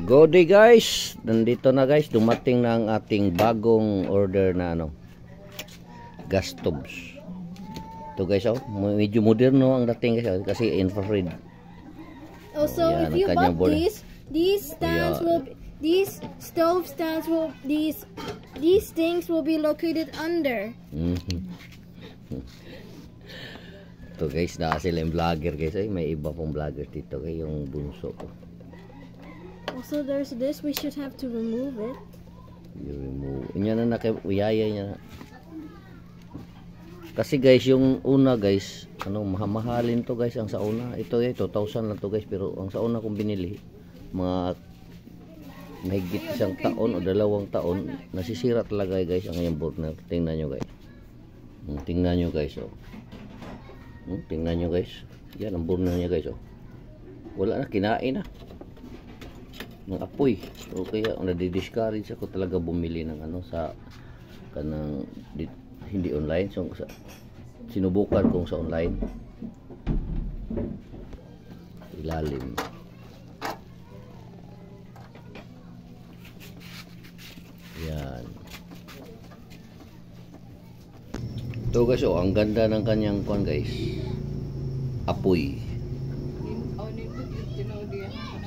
Good day guys, nandito na guys, dumating na ang ating bagong order na gas stoves. Ito guys, medyo moderno ang dating guys, kasi infrared. Also, if you bought these stands these stove stands will these things will be located under. Ito guys, na sila yung vlogger guys, may iba pong vlogger dito guys, yung bunso ko. Also, there's this. We should have to remove it. You remove. Inya na uyaya niya. Kasi guys, yung una guys, mahalin to guys ang sa una. Ito guys, 2,000 lang to guys, pero ang sa una kong binili, mga mahigit isang taon o 2 taon, nasisira talaga guys ang yung burner. Tingnan nyo guys. Tingnan nyo guys, tingnan nyo guys. Yan ang burner niya guys, Wala na, kinain na ng apoy. So kaya nadi-discourage ako talaga bumili ng sa kanang hindi online. So sinubukan kong sa online. Ilalim. Yan. Ito guys, ang ganda ng kanyang kuan guys. Apoy.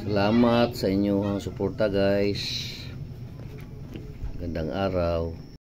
Salamat sa inyong suporta guys. Gandang araw.